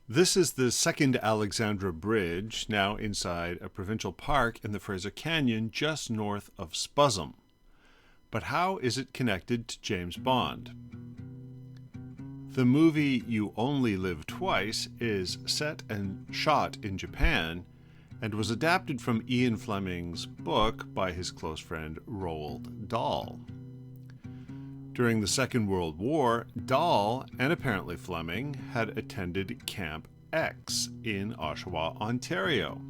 This is the second Alexandra Bridge, now inside a provincial park in the Fraser Canyon just north of Spuzzum. But how is it connected to James Bond? The movie You Only Live Twice is set and shot in Japan and was adapted from Ian Fleming's book by his close friend Roald Dahl. During the Second World War, Dahl, and apparently Fleming, had attended Camp X in Oshawa, Ontario.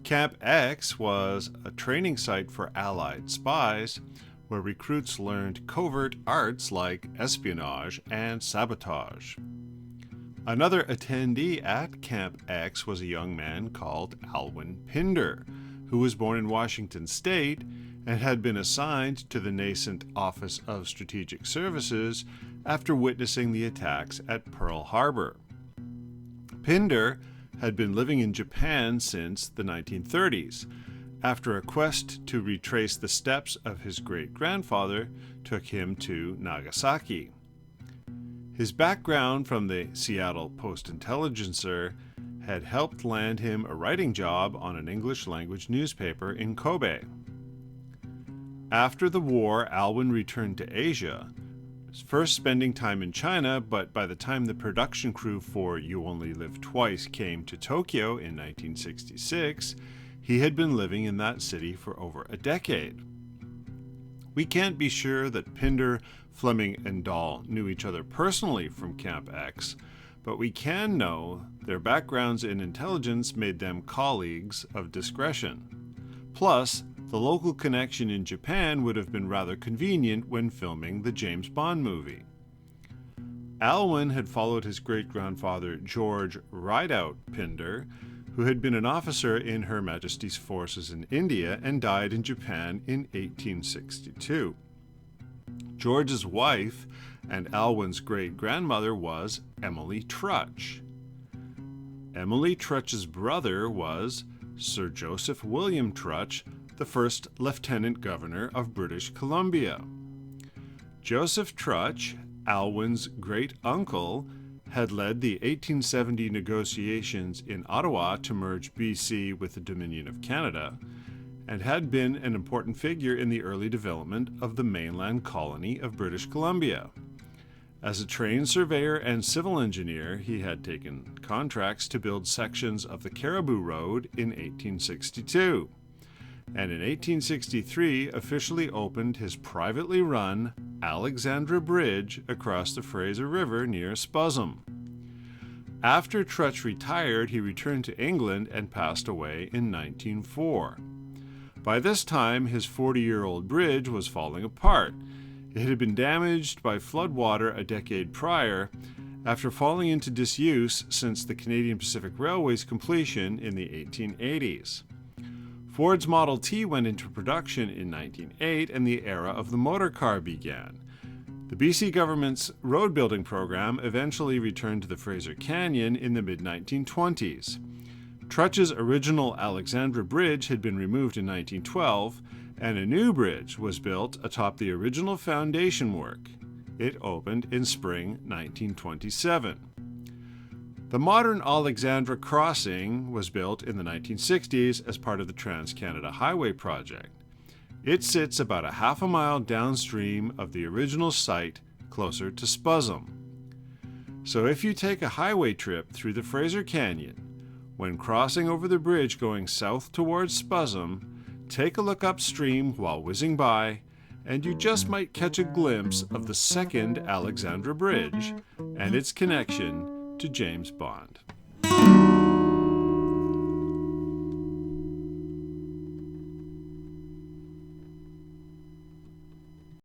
Camp X was a training site for Allied spies where recruits learned covert arts like espionage and sabotage. Another attendee at Camp X was a young man called Alwyn Pinder, who was born in Washington State and had been assigned to the nascent Office of Strategic Services after witnessing the attacks at Pearl Harbor. Pinder had been living in Japan since the 1930s, after a quest to retrace the steps of his great-grandfather took him to Nagasaki. His background from the Seattle Post-Intelligencer had helped land him a writing job on an English-language newspaper in Kobe. After the war, Alwyn returned to Asia, first spending time in China, but by the time the production crew for You Only Live Twice came to Tokyo in 1966, he had been living in that city for over a decade. We can't be sure that Pinder, Fleming, and Dahl knew each other personally from Camp X, but we can know their backgrounds in intelligence made them colleagues of discretion. Plus, the local connection in Japan would have been rather convenient when filming the James Bond movie. Alwyn had followed his great-grandfather George Rideout Pinder, who had been an officer in Her Majesty's forces in India and died in Japan in 1862. George's wife and Alwyn's great-grandmother was Emily Trutch. Emily Trutch's brother was Sir Joseph William Trutch, the first Lieutenant Governor of British Columbia. Joseph Trutch, Alwyn's great-uncle, had led the 1870 negotiations in Ottawa to merge BC with the Dominion of Canada, and had been an important figure in the early development of the mainland colony of British Columbia. As a trained surveyor and civil engineer, he had taken contracts to build sections of the Cariboo Road in 1862. And in 1863 officially opened his privately run Alexandra Bridge across the Fraser River near Spuzzum. After Trutch retired, he returned to England and passed away in 1904. By this time, his 40-year-old bridge was falling apart. It had been damaged by floodwater a decade prior, after falling into disuse since the Canadian Pacific Railway's completion in the 1880s. Ford's Model T went into production in 1908 and the era of the motor car began. The BC government's road building program eventually returned to the Fraser Canyon in the mid-1920s. Trutch's original Alexandra Bridge had been removed in 1912, and a new bridge was built atop the original foundation work. It opened in spring 1927. The modern Alexandra Crossing was built in the 1960s as part of the Trans-Canada Highway project. It sits about a half a mile downstream of the original site, closer to Spuzzum. So if you take a highway trip through the Fraser Canyon, when crossing over the bridge going south towards Spuzzum, take a look upstream while whizzing by, and you just might catch a glimpse of the second Alexandra Bridge and its connection to James Bond.